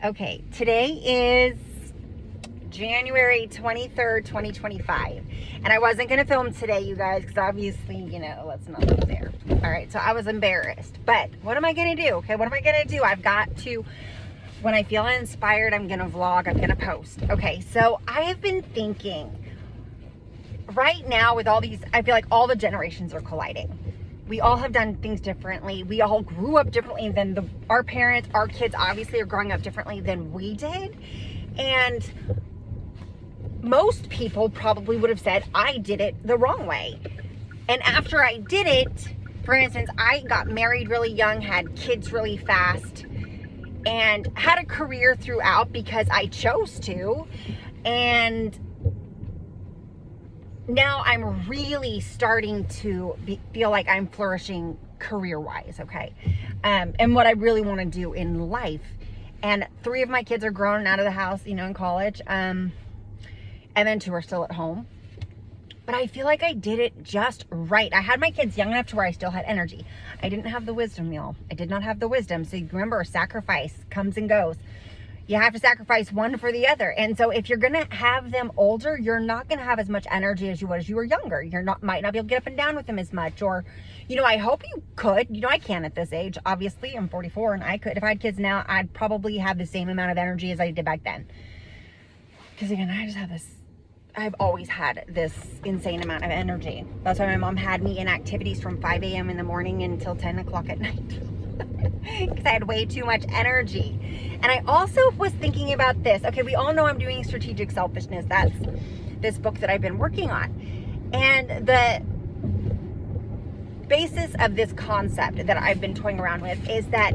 Okay, today is January 23rd, 2025. And I wasn't going to film today, you guys, because obviously, let's not go there. All right, so I was embarrassed. But what am I going to do? Okay, what am I going to do? I've got to, when I feel inspired, I'm going to vlog, I'm going to post. Okay, so I have been thinking, right now with all these, I feel like all the generations are colliding. We all have done things differently. We all grew up differently than our parents. Our kids obviously are growing up differently than we did. And most people probably would have said, I did it the wrong way. And after I did it, for instance, I got married really young, had kids really fast, and had a career throughout because I chose to. And now I'm really starting to feel like I'm flourishing career-wise, okay? And what I really want to do in life. And 3 of my kids are grown and out of the house, in college. And then 2 are still at home. But I feel like I did it just right. I had my kids young enough to where I still had energy. I didn't have the wisdom, y'all. I did not have the wisdom. So you remember, sacrifice comes and goes. You have to sacrifice one for the other. And so if you're going to have them older, you're not going to have as much energy as you would as you were younger. Might not be able to get up and down with them as much. Or, I hope you could. I can at this age. Obviously, I'm 44 and I could. If I had kids now, I'd probably have the same amount of energy as I did back then. Because again, I've always had this insane amount of energy. That's why my mom had me in activities from 5 a.m. in the morning until 10 o'clock at night. Because I had way too much energy. And I also was thinking about this. Okay, we all know I'm doing Strategic Selfishness. That's this book that I've been working on. And the basis of this concept that I've been toying around with is that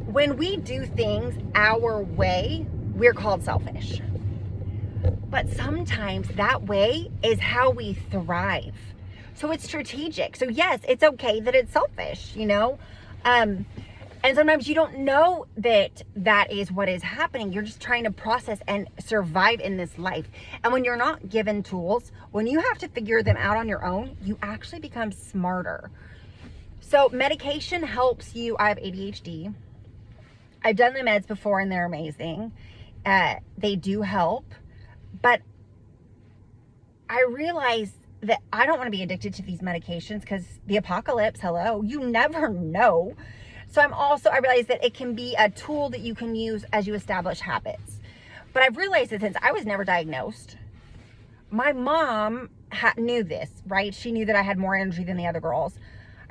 when we do things our way, we're called selfish. But sometimes that way is how we thrive. So it's strategic. So yes, it's okay that it's selfish, and sometimes you don't know that that is what is happening. You're just trying to process and survive in this life. And when you're not given tools, when you have to figure them out on your own, you actually become smarter. So medication helps you. I have ADHD. I've done the meds before and they're amazing. They do help. But I realize that I don't want to be addicted to these medications because the apocalypse, hello, you never know. So I realize that it can be a tool that you can use as you establish habits. But I've realized that since I was never diagnosed, my mom knew this, right? She knew that I had more energy than the other girls.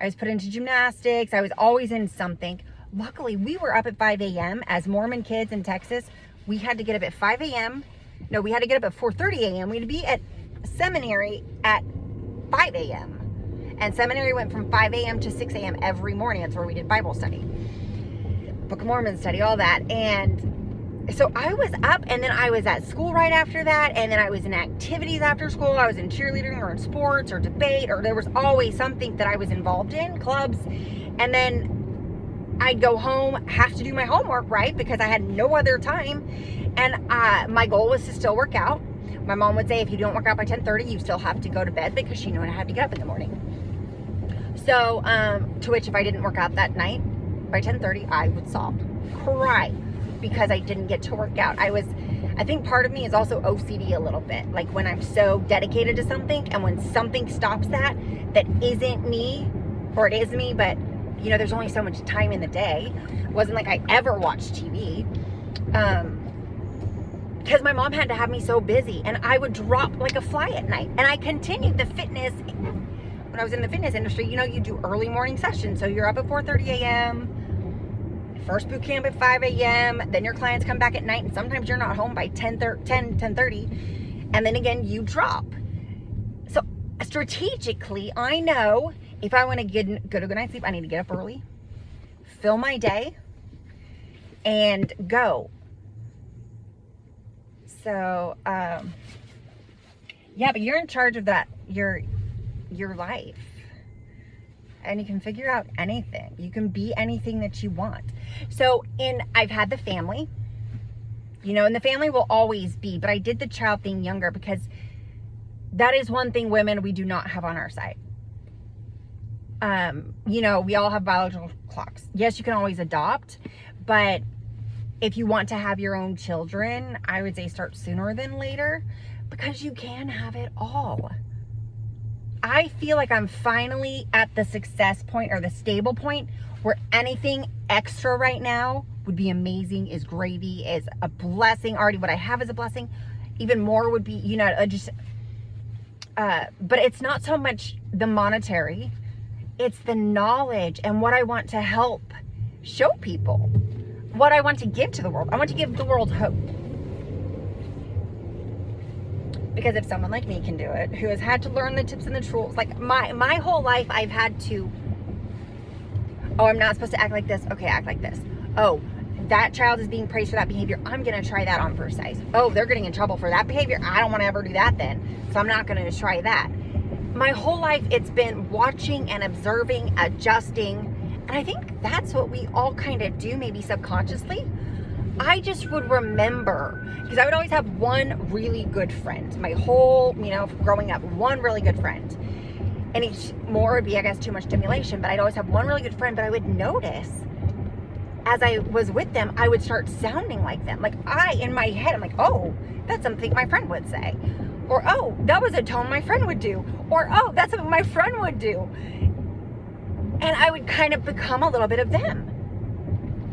I was put into gymnastics. I was always in something. Luckily, we were up at 5 a.m. As Mormon kids in Texas. We had to get up at 5 a.m. No, we had to get up at 4:30 a.m. We had to be at seminary at 5 a.m. And seminary went from 5 a.m. to 6 a.m. every morning. That's where we did Bible study, Book of Mormon study, all that. And so I was up, and then I was at school right after that. And then I was in activities after school. I was in cheerleading or in sports or debate, or there was always something that I was involved in, clubs. And then I'd go home, have to do my homework, right? Because I had no other time. And my goal was to still work out. My mom would say, if you don't work out by 10:30, you still have to go to bed because she knew I had to get up in the morning. So, to which if I didn't work out that night by 10:30, I would sob, cry because I didn't get to work out. I think part of me is also OCD a little bit. Like when I'm so dedicated to something and when something stops that isn't me, or it is me, but there's only so much time in the day. It wasn't like I ever watched TV. Because my mom had to have me so busy and I would drop like a fly at night. And I continued the fitness. When I was in the fitness industry, you do early morning sessions. So you're up at 4:30 a.m., first boot camp at 5 a.m., then your clients come back at night, and sometimes you're not home by 10:30, and then again, you drop. So strategically, I know if I want to get a good night's sleep, I need to get up early, fill my day, and go. So, yeah, but you're in charge of that, your life. And you can figure out anything. You can be anything that you want. So, I've had the family, and the family will always be, but I did the child thing younger because that is one thing women, we do not have on our side. We all have biological clocks. Yes, you can always adopt, but if you want to have your own children, I would say start sooner than later, because you can have it all. I feel like I'm finally at the success point or the stable point where anything extra right now would be amazing, is gravy, is a blessing. Already what I have is a blessing. Even more would be, you know, but it's not so much the monetary, it's the knowledge and what I want to help show people, what I want to give to the world. I want to give the world hope. Because if someone like me can do it, who has had to learn the tips and the tools, like my whole life, I've had to, oh, I'm not supposed to act like this. Okay, act like this. Oh, that child is being praised for that behavior. I'm going to try that on first sight. Oh, they're getting in trouble for that behavior. I don't want to ever do that then. So I'm not going to try that. My whole life, it's been watching and observing, adjusting. And I think that's what we all kind of do, maybe subconsciously. I just would remember, because I would always have one really good friend. My whole, you know, growing up, one really good friend. And each more would be, I guess, too much stimulation. But I'd always have one really good friend. But I would notice, as I was with them, I would start sounding like them. Like in my head, I'm like, oh, that's something my friend would say. Or, oh, that was a tone my friend would do. Or, oh, that's what my friend would do. And I would kind of become a little bit of them.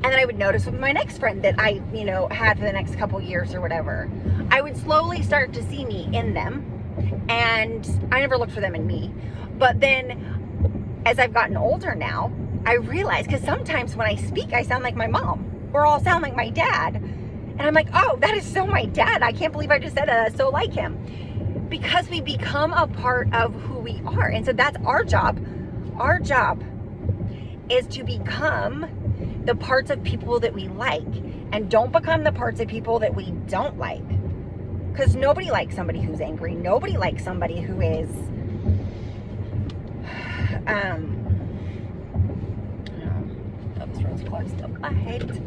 And then I would notice with my next friend that I, you know, had for the next couple years or whatever, I would slowly start to see me in them. And I never looked for them in me. But then as I've gotten older now, I realize, because sometimes when I speak, I sound like my mom, or I'll sound like my dad. And I'm like, oh, that is so my dad. I can't believe I just said that. That's so like him. Because we become a part of who we are. And so that's our job. Our job is to become the parts of people that we like, and don't become the parts of people that we don't like. Because nobody likes somebody who's angry. Nobody likes somebody who is, oh, this road's closed up ahead.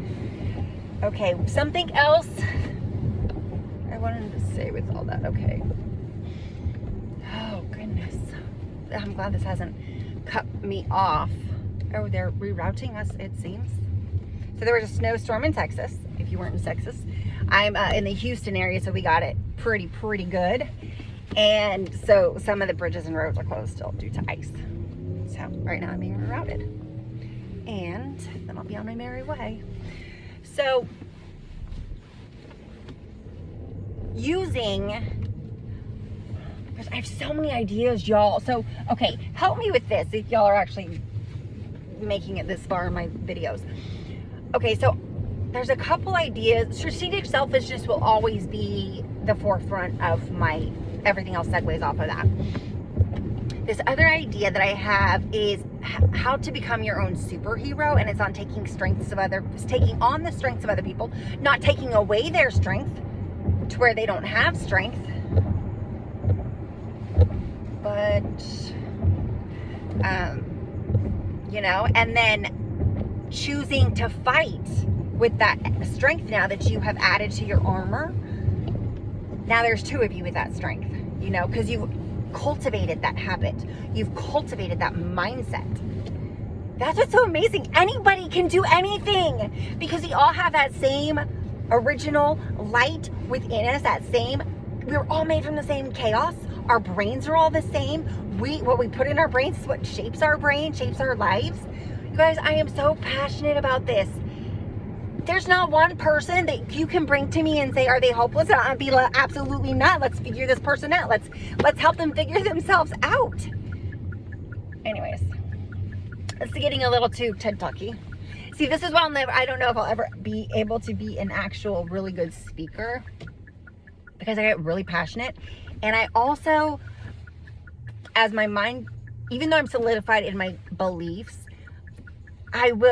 Okay, something else I wanted to say with all that. Okay. Oh, goodness. I'm glad this hasn't cut me off. Oh, they're rerouting us, it seems. So there was a snowstorm in Texas, if you weren't in Texas. I'm in the Houston area, so we got it pretty good. And so some of the bridges and roads are closed still due to ice. So right now I'm being rerouted. And then I'll be on my merry way. So I have so many ideas, y'all. So, okay, help me with this if y'all are actually making it this far in my videos. Okay, so there's a couple ideas. Strategic selfishness will always be the forefront of my, everything else segues off of that. This other idea that I have is how to become your own superhero, and it's on taking on the strengths of other people, not taking away their strength to where they don't have strength, but you know, and then choosing to fight with that strength now that you have added to your armor. Now there's two of you with that strength, you know, because you've cultivated that habit. You've cultivated that mindset. That's what's so amazing. Anybody can do anything because we all have that same original light within us, we're all made from the same chaos. Our brains are all the same. What we put in our brains is what shapes our brain, shapes our lives. You guys, I am so passionate about this. There's not one person that you can bring to me and say, are they hopeless? And I'll be like, absolutely not. Let's figure this person out. Let's help them figure themselves out. Anyways, it's getting a little too TED Talky. See, this is why I don't know if I'll ever be able to be an actual really good speaker, because I get really passionate. And I also, as my mind, even though I'm solidified in my beliefs, I will